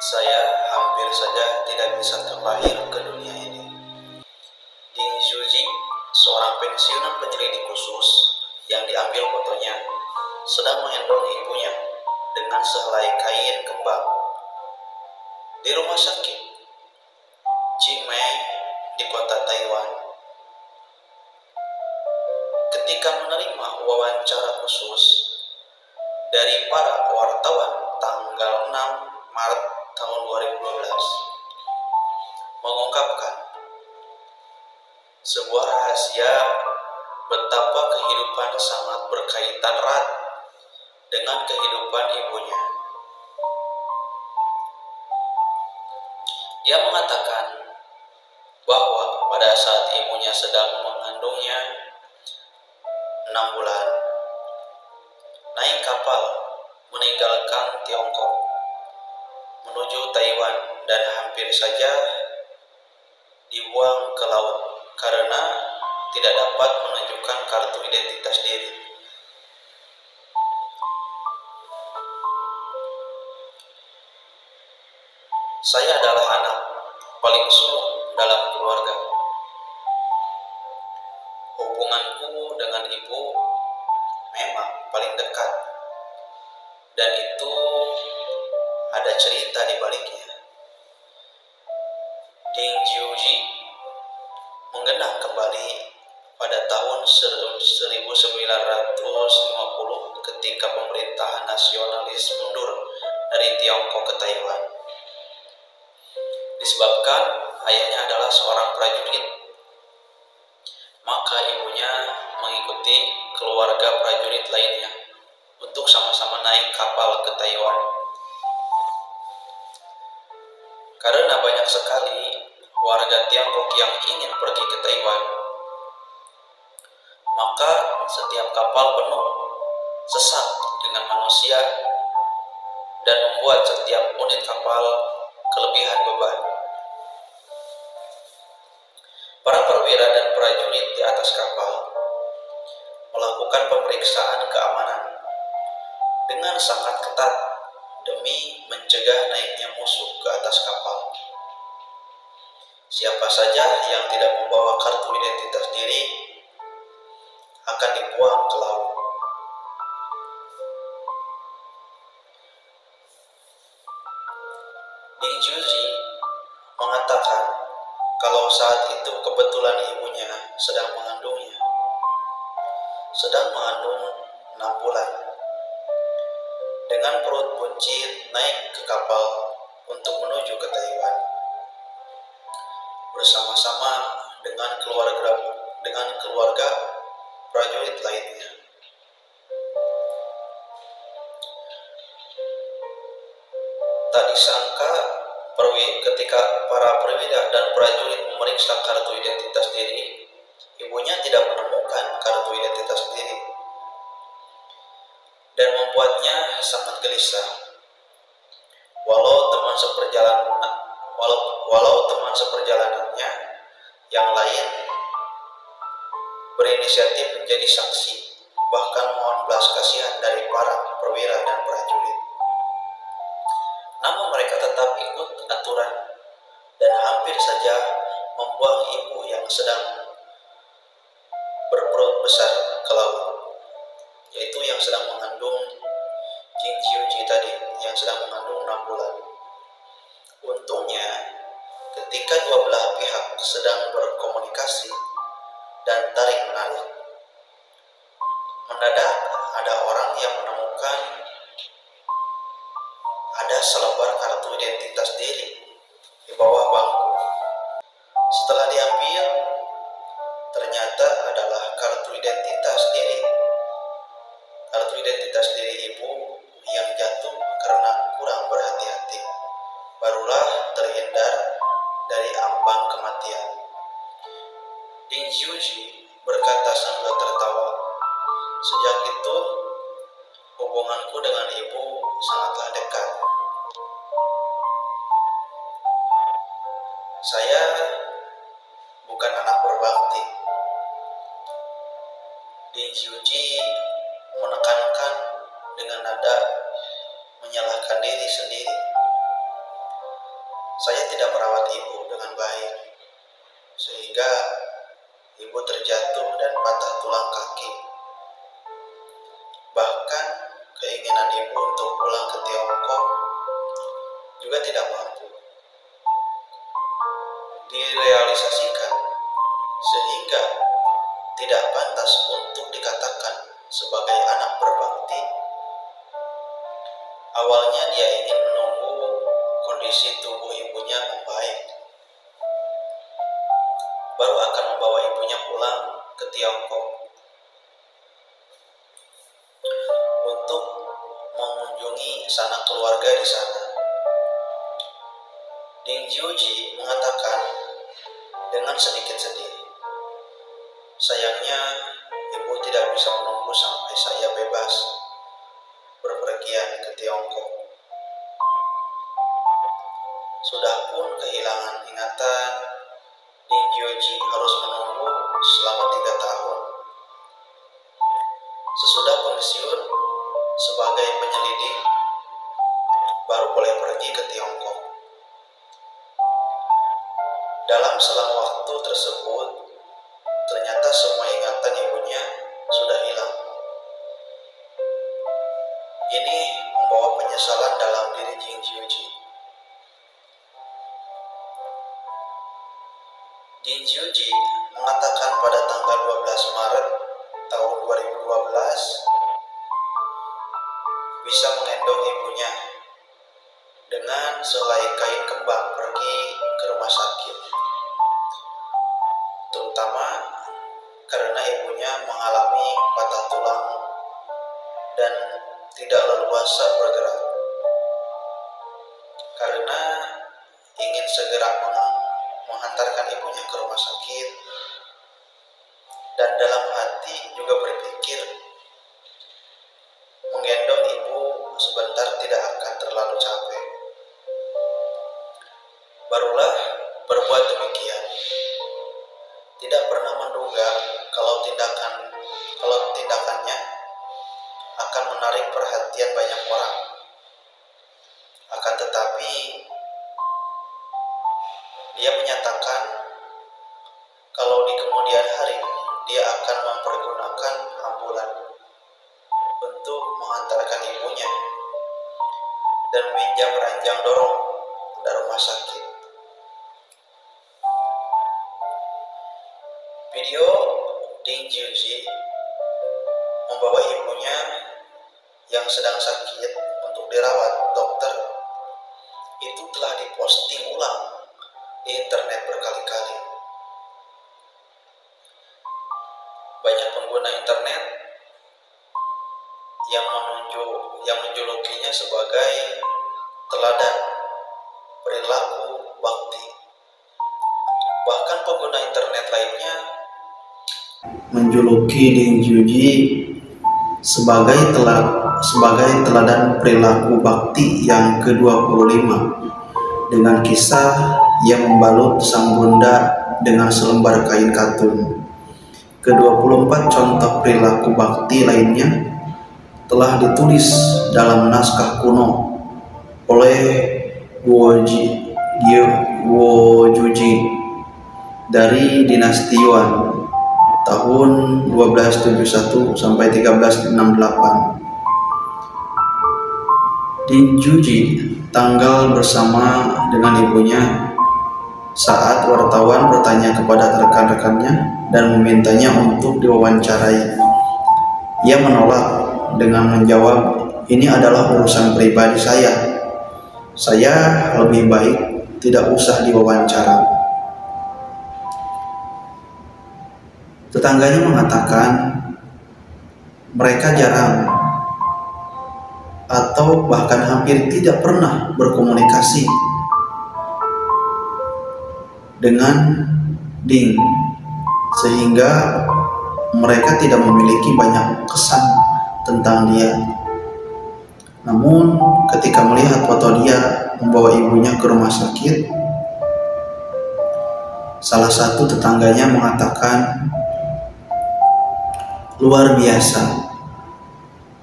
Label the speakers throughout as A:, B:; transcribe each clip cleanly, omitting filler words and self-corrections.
A: Saya hampir saja tidak bisa terlahir ke dunia ini. Ding Zhuji, seorang pensiunan penyelidik khusus yang diambil fotonya, sedang menggendong ibunya dengan sehelai kain kembang di rumah sakit Jimei di kota Taiwan. Ketika menerima wawancara khusus dari para wartawan tanggal 6 Maret tahun 2012, mengungkapkan sebuah rahasia betapa kehidupan sangat berkaitan erat dengan kehidupan ibunya. Dia mengatakan bahwa pada saat ibunya sedang mengandungnya 6 bulan, naik kapal meninggalkan Tiongkok menuju Taiwan dan hampir saja dibuang ke laut karena tidak dapat menunjukkan kartu identitas diri. Saya adalah anak paling sulung dalam keluarga. Hubunganku dengan ibu memang paling dekat, dan itu ada cerita di baliknya. Ding Zhuji menggenang kembali pada tahun 1950 ketika pemerintahan nasionalis mundur dari Tiongkok ke Taiwan. Disebabkan ayahnya adalah seorang prajurit, maka ibunya mengikuti keluarga prajurit lainnya untuk sama-sama naik kapal ke Taiwan. Karena banyak sekali warga Tiongkok yang ingin pergi ke Taiwan, maka setiap kapal penuh sesak dengan manusia dan membuat setiap unit kapal kelebihan beban. Para perwira dan prajurit di atas kapal melakukan pemeriksaan keamanan dengan sangat ketat demi mencegah naiknya musuh ke atas kapal. Siapa saja yang tidak membawa kartu identitas diri akan dibuang ke laut. Ding Zhuji mengatakan kalau saat itu kebetulan ibunya sedang mengandung 6 bulan. Dengan perut buncit naik ke kapal untuk menuju ke Taiwan bersama-sama dengan keluarga prajurit lainnya. Tak disangka ketika para perwira dan prajurit memeriksa kartu identitas diri, ibunya tidak menemukan kartu identitas diri dan membuatnya sangat gelisah. Walau teman seperjalanannya yang lain berinisiatif menjadi saksi, bahkan mohon belas kasihan dari para perwira dan prajurit. Namun mereka tetap ikut aturan dan hampir saja membuang ibu yang sedang berperut besar ke laut, yaitu yang sedang mengandung Ding Zhuji tadi, yang sedang mengandung 6 bulan. Untungnya, ketika dua belah pihak sedang berkomunikasi dan tarik-menarik, mendadak ada orang yang menemukan ada selembar kartu identitas diri di bawah bangku. Setelah diambil, ternyata adalah kartu identitas diri ibu yang jatuh karena kurang berhati-hati. Barulah terhindar dari ambang kematian. Ding Zhuji berkata sambil tertawa, "Sejak itu, hubunganku dengan ibu sangatlah dekat. Saya bukan anak berbakti." Ding Zhuji menekankan dengan nada menyalahkan diri sendiri. Saya tidak merawat ibu dengan baik, sehingga ibu terjatuh dan patah tulang kaki. Bahkan keinginan ibu untuk pulang ke Tiongkok juga tidak mampu direalisasikan, sehingga tidak pantas untuk dikatakan sebagai anak berbakti. Awalnya dia ingin menunggu kondisi tubuh ibunya membaik, baru akan membawa ibunya pulang ke Tiongkok untuk mengunjungi sanak keluarga di sana. Ding Jiuji mengatakan dengan sedikit sedih, "Sayangnya ibu tidak bisa menunggu sampai saya bebas berpergian ke Tiongkok. Sudah pun kehilangan ingatan, Ding Jiuji harus menunggu selama 3 tahun. Sesudah pensiun sebagai penyelidik, baru boleh pergi ke Tiongkok. Dalam selang waktu tersebut, ternyata semua ingatan ibunya sudah hilang. Ini membawa penyesalan dalam diri Ding Jiuji. Ding Jiuji mengatakan pada tanggal 12 Maret tahun 2012 bisa mengendong ibunya dengan selai kain kembang pergi ke rumah sakit, terutama karena ibunya mengalami patah tulang dan tidak leluasa bergerak. Karena ingin segera menghantarkan ibunya ke rumah sakit, dan dalam hati juga berpikir menggendong ibu sebentar tidak akan terlalu capek, barulah berbuat demikian. Tidak pernah menduga kalau tindakannya akan menarik perhatian banyak orang. Akan tetapi dia menyatakan kalau di kemudian hari dia akan mempergunakan ambulan untuk mengantarkan ibunya dan meminjam ranjang dorong dari rumah sakit. Video Ding Jiuji membawa ibunya yang sedang sakit untuk dirawat dokter itu telah diposting ulang di internet berkali-kali. Banyak pengguna internet yang menjulukinya sebagai teladan perilaku bakti. Bahkan pengguna internet lainnya menjuluki Ding Jiuji sebagai teladan perilaku bakti yang ke-25 dengan kisah yang membalut sang bunda dengan selembar kain katun. Ke-24 contoh perilaku bakti lainnya telah ditulis dalam naskah kuno oleh Guo Juji dari dinasti Yuan tahun 1271 sampai 1368. Ding Jiuji tanggal bersama dengan ibunya saat wartawan bertanya kepada rekan-rekannya dan memintanya untuk diwawancarai. Ia menolak dengan menjawab, "Ini adalah urusan pribadi saya. Saya lebih baik tidak usah diwawancara." Tetangganya mengatakan mereka jarang atau bahkan hampir tidak pernah berkomunikasi dengan Ding, sehingga mereka tidak memiliki banyak kesan tentang dia. Namun ketika melihat foto dia membawa ibunya ke rumah sakit, salah satu tetangganya mengatakan, "Luar biasa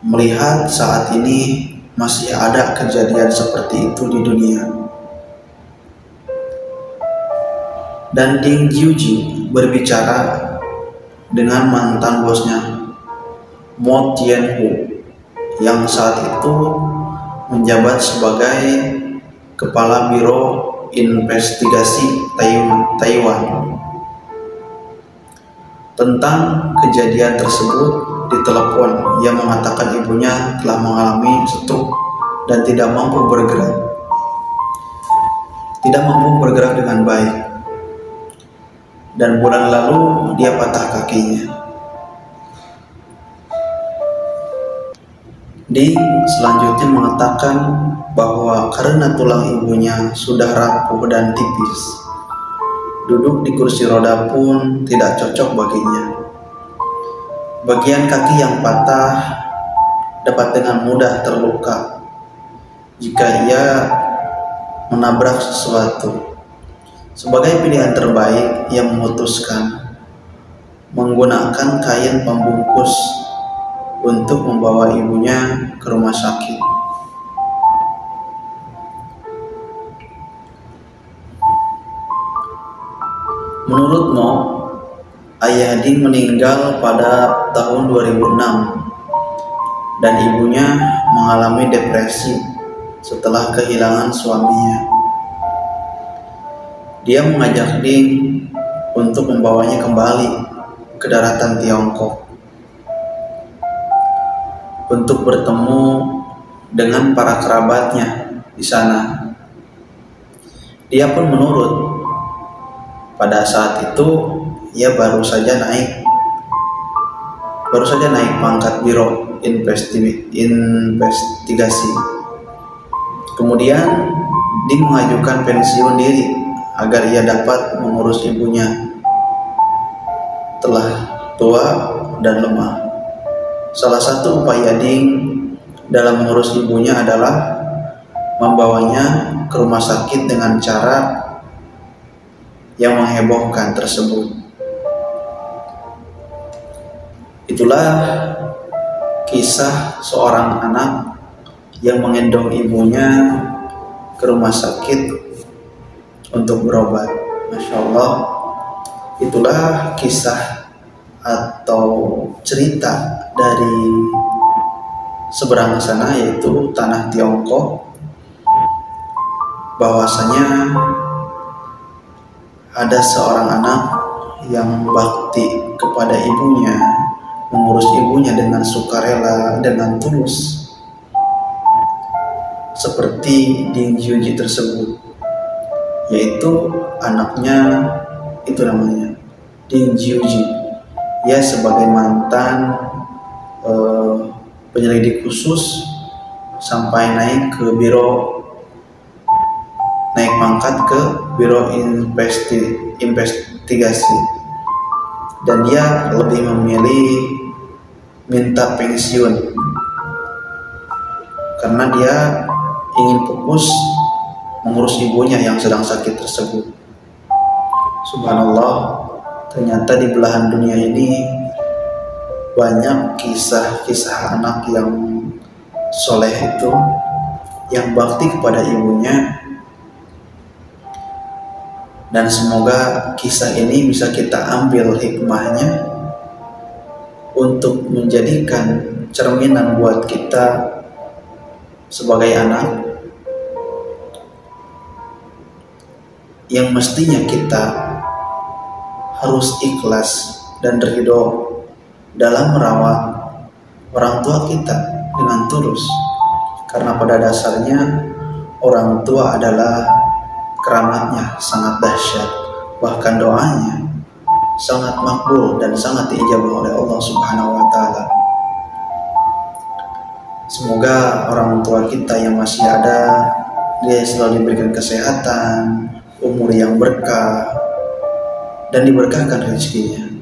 A: melihat saat ini masih ada kejadian seperti itu di dunia." Dan Ding Jiuji berbicara dengan mantan bosnya Mo Tianhu yang saat itu menjabat sebagai Kepala Biro Investigasi Taiwan. Tentang kejadian tersebut di telepon, ia mengatakan ibunya telah mengalami stroke dan tidak mampu bergerak dengan baik. Dan bulan lalu dia patah kakinya. Ding selanjutnya mengatakan bahwa karena tulang ibunya sudah rapuh dan tipis, duduk di kursi roda pun tidak cocok baginya. Bagian kaki yang patah dapat dengan mudah terluka jika ia menabrak sesuatu. Sebagai pilihan terbaik, ia memutuskan menggunakan kain pembungkus untuk membawa ibunya ke rumah sakit. Menurut Mo, ayah Ding meninggal pada tahun 2006 dan ibunya mengalami depresi setelah kehilangan suaminya. Dia mengajak Ding untuk membawanya kembali ke daratan Tiongkok untuk bertemu dengan para kerabatnya di sana. Dia pun menurut. Pada saat itu ia baru saja naik pangkat Biro Investigasi. Kemudian Ding mengajukan pensiun diri agar ia dapat mengurus ibunya telah tua dan lemah. Salah satu upaya Ding dalam mengurus ibunya adalah membawanya ke rumah sakit dengan cara yang menghebohkan tersebut. Itulah kisah seorang anak yang mengendong ibunya ke rumah sakit untuk berobat. Masya Allah, itulah kisah atau cerita dari seberang sana, yaitu tanah Tiongkok, bahwasanya ada seorang anak yang bakti kepada ibunya, mengurus ibunya dengan sukarela, dengan tulus, seperti Ding Jiuji tersebut, yaitu anaknya itu namanya Ding Jiuji. Ia sebagai mantan penyelidik khusus sampai naik pangkat ke Biro Investigasi, dan dia lebih memilih minta pensiun karena dia ingin fokus mengurus ibunya yang sedang sakit tersebut. Subhanallah, ternyata di belahan dunia ini banyak kisah-kisah anak yang soleh itu, yang bakti kepada ibunya. Dan semoga kisah ini bisa kita ambil hikmahnya untuk menjadikan cerminan buat kita sebagai anak, yang mestinya kita harus ikhlas dan ridho dalam merawat orang tua kita dengan tulus, karena pada dasarnya orang tua adalah keramatnya sangat dahsyat, bahkan doanya sangat makbul dan sangat diijabah oleh Allah Subhanahu wa Ta'ala. Semoga orang tua kita yang masih ada, dia selalu diberikan kesehatan, umur yang berkah, dan diberkahkan rezekinya.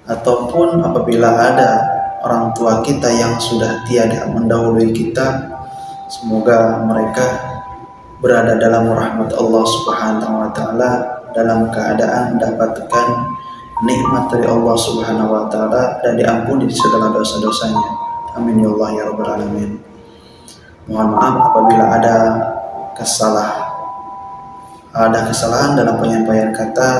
A: Ataupun apabila ada orang tua kita yang sudah tiada mendahului kita, semoga mereka berada dalam rahmat Allah Subhanahu wa Ta'ala, dalam keadaan mendapatkan nikmat dari Allah Subhanahu wa Ta'ala dan diampuni segala dosa-dosanya. Amin ya Allah ya Rabbal Alamin. Mohon maaf apabila ada ada kesalahan dalam penyampaian kata